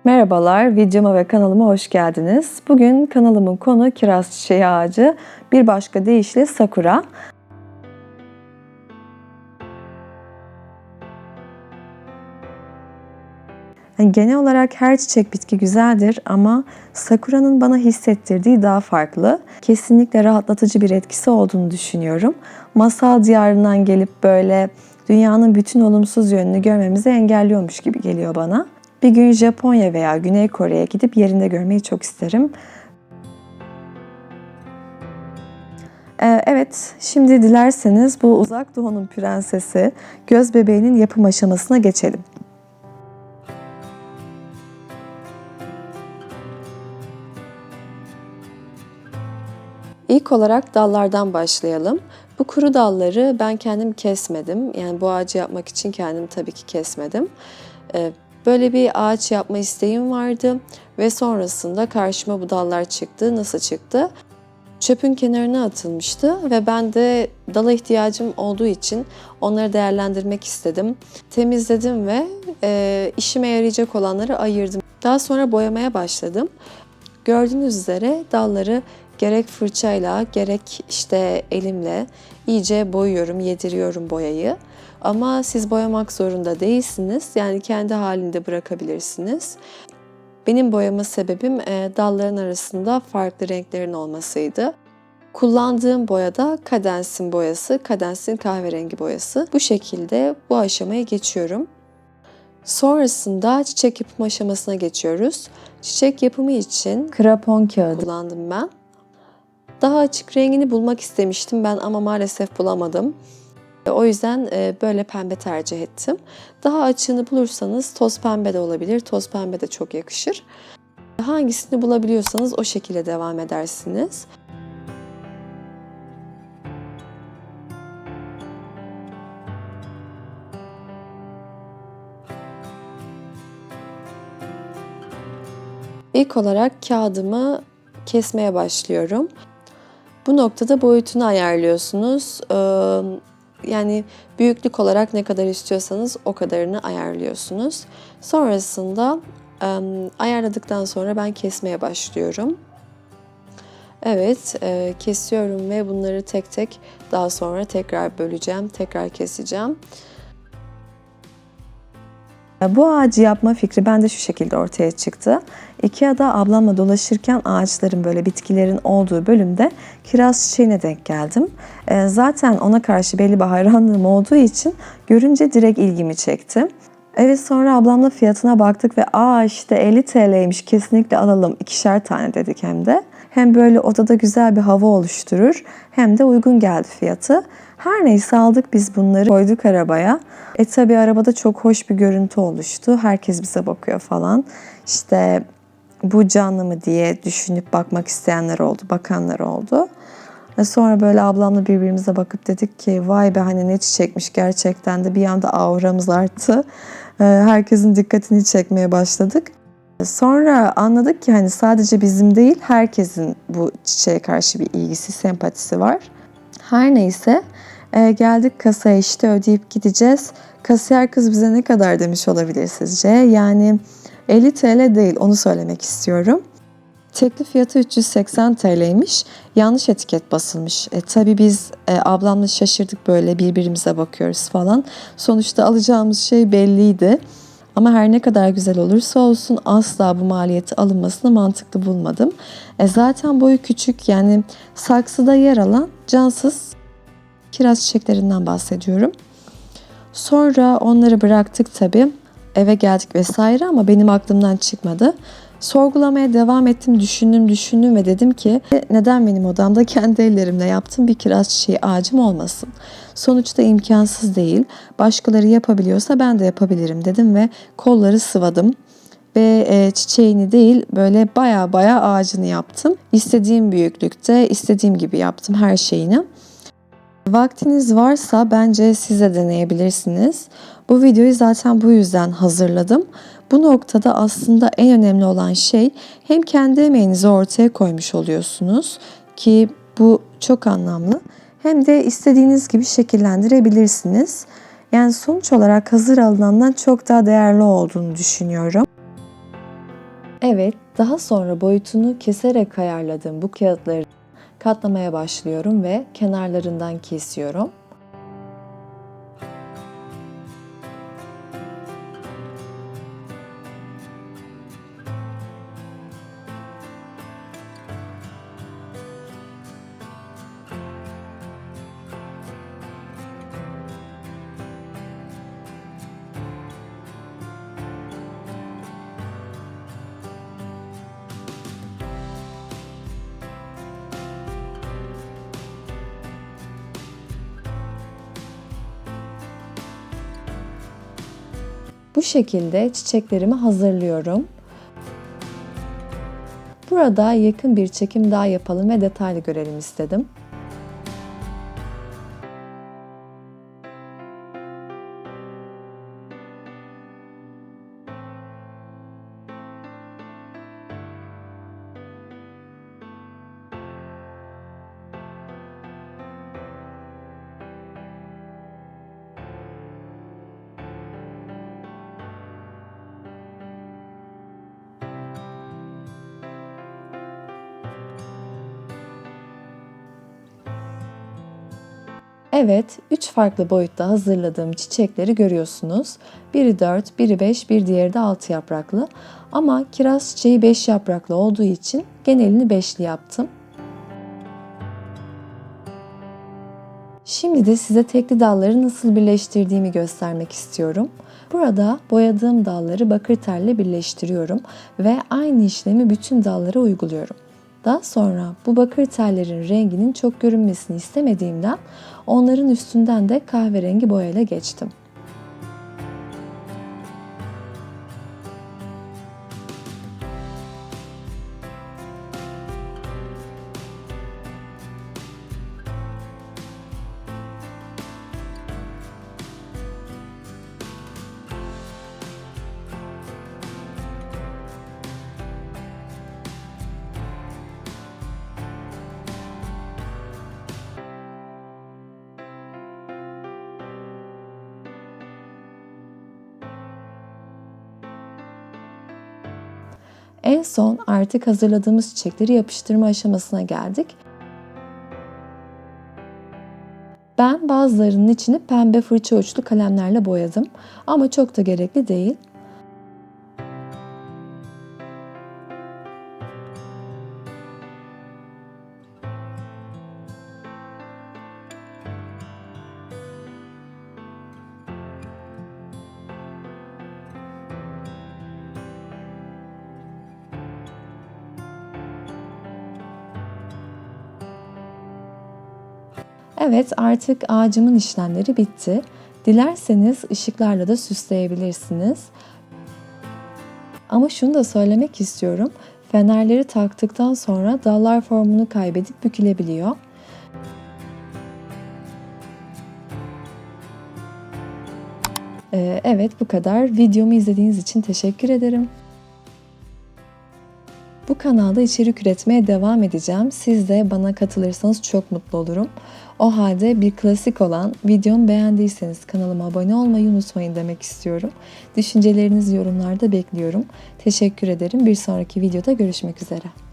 Merhabalar, videoma ve kanalıma hoş geldiniz. Bugün kanalımın konu kiraz çiçeği ağacı, bir başka deyişle sakura. Genel olarak her çiçek bitki güzeldir ama sakuranın bana hissettirdiği daha farklı. Kesinlikle rahatlatıcı bir etkisi olduğunu düşünüyorum. Masal diyarından gelip böyle dünyanın bütün olumsuz yönünü görmemizi engelliyormuş gibi geliyor bana. Bir gün Japonya veya Güney Kore'ye gidip yerinde görmeyi çok isterim. Evet, şimdi dilerseniz bu Uzak Doğu'nun prensesi göz bebeğinin yapım aşamasına geçelim. İlk olarak dallardan başlayalım. Bu kuru dalları ben kendim kesmedim. Yani bu ağacı yapmak için kendim tabii ki kesmedim. Böyle bir ağaç yapma isteğim vardı ve sonrasında karşıma bu dallar çıktı. Nasıl çıktı? Çöpün kenarına atılmıştı ve ben de dala ihtiyacım olduğu için onları değerlendirmek istedim. Temizledim ve işime yarayacak olanları ayırdım. Daha sonra boyamaya başladım. Gördüğünüz üzere dalları gerek fırçayla gerek işte elimle iyice boyuyorum, yediriyorum boyayı. Ama siz boyamak zorunda değilsiniz. Yani kendi halinde bırakabilirsiniz. Benim boyama sebebim dalların arasında farklı renklerin olmasıydı. Kullandığım boya da Cadence'in boyası, Cadence'in kahverengi boyası. Bu şekilde bu aşamaya geçiyorum. Sonrasında çiçek yapımı aşamasına geçiyoruz. Çiçek yapımı için krapon kağıdı kullandım ben. Daha açık rengini bulmak istemiştim ben ama maalesef bulamadım. O yüzden böyle pembe tercih ettim. Daha açığını bulursanız toz pembe de olabilir. Toz pembe de çok yakışır. Hangisini bulabiliyorsanız o şekilde devam edersiniz. İlk olarak kağıdımı kesmeye başlıyorum. Bu noktada boyutunu ayarlıyorsunuz. Yani büyüklük olarak ne kadar istiyorsanız o kadarını ayarlıyorsunuz. Sonrasında ayarladıktan sonra ben kesmeye başlıyorum. Evet, kesiyorum ve bunları tek tek daha sonra tekrar böleceğim, tekrar keseceğim. Bu ağacı yapma fikri bende şu şekilde ortaya çıktı. IKEA'da ablamla dolaşırken ağaçların böyle bitkilerin olduğu bölümde kiraz çiçeğine denk geldim. Zaten ona karşı belli bir hayranlığım olduğu için görünce direkt ilgimi çekti. Evet, sonra ablamla fiyatına baktık ve işte 50 TL'ymiş, kesinlikle alalım, 2'şer tane dedik hem de. Hem böyle odada güzel bir hava oluşturur hem de uygun geldi fiyatı. Her neyse aldık biz bunları, koyduk arabaya. Tabii arabada çok hoş bir görüntü oluştu. Herkes bize bakıyor falan. İşte bu canlı mı diye düşünüp bakmak isteyenler oldu, bakanlar oldu. Sonra böyle ablamla birbirimize bakıp dedik ki vay be, hani ne çiçekmiş gerçekten de, bir anda auramız arttı. Herkesin dikkatini çekmeye başladık. Sonra anladık ki hani sadece bizim değil, herkesin bu çiçeğe karşı bir ilgisi, sempatisi var. Her neyse geldik kasaya, işte ödeyip gideceğiz. Kasiyer kız bize ne kadar demiş olabilir sizce? Yani 50 TL değil, onu söylemek istiyorum. Teklif fiyatı 380 TL'ymiş. Yanlış etiket basılmış. Tabii biz ablamla şaşırdık, böyle birbirimize bakıyoruz falan. Sonuçta alacağımız şey belliydi. Ama her ne kadar güzel olursa olsun asla bu maliyeti alınmasını mantıklı bulmadım. Zaten boyu küçük, yani saksıda yer alan cansız kiraz çiçeklerinden bahsediyorum. Sonra onları bıraktık tabii. Eve geldik vesaire ama benim aklımdan çıkmadı. Sorgulamaya devam ettim, düşündüm ve dedim ki neden benim odamda kendi ellerimle yaptığım bir kiraz çiçeği ağacım olmasın? Sonuçta imkansız değil. Başkaları yapabiliyorsa ben de yapabilirim dedim ve kolları sıvadım. Ve çiçeğini değil, böyle baya ağacını yaptım. İstediğim büyüklükte, istediğim gibi yaptım her şeyini. Vaktiniz varsa bence siz de deneyebilirsiniz. Bu videoyu zaten bu yüzden hazırladım. Bu noktada aslında en önemli olan şey, hem kendi emeğinizi ortaya koymuş oluyorsunuz ki bu çok anlamlı, hem de istediğiniz gibi şekillendirebilirsiniz. Yani sonuç olarak hazır alınandan çok daha değerli olduğunu düşünüyorum. Evet, daha sonra boyutunu keserek ayarladığım bu kağıtları katlamaya başlıyorum ve kenarlarından kesiyorum. Bu şekilde çiçeklerimi hazırlıyorum. Burada yakın bir çekim daha yapalım ve detaylı görelim istedim. Evet, 3 farklı boyutta hazırladığım çiçekleri görüyorsunuz. Biri 4, biri 5, bir diğeri de 6 yapraklı. Ama kiraz çiçeği 5 yapraklı olduğu için genelini 5'li yaptım. Şimdi de size tekli dalları nasıl birleştirdiğimi göstermek istiyorum. Burada boyadığım dalları bakır telle birleştiriyorum ve aynı işlemi bütün dallara uyguluyorum. Daha sonra bu bakır tellerin renginin çok görünmesini istemediğimden onların üstünden de kahverengi boyayla geçtim. En son artık hazırladığımız çiçekleri yapıştırma aşamasına geldik. Ben bazılarının içini pembe fırça uçlu kalemlerle boyadım ama çok da gerekli değil. Evet, artık ağacımın işlemleri bitti. Dilerseniz ışıklarla da süsleyebilirsiniz. Ama şunu da söylemek istiyorum. Fenerleri taktıktan sonra dallar formunu kaybedip bükülebiliyor. Evet, bu kadar. Videomu izlediğiniz için teşekkür ederim. Bu kanalda içerik üretmeye devam edeceğim. Siz de bana katılırsanız çok mutlu olurum. O halde bir klasik olan videomu beğendiyseniz kanalıma abone olmayı unutmayın demek istiyorum. Düşüncelerinizi yorumlarda bekliyorum. Teşekkür ederim. Bir sonraki videoda görüşmek üzere.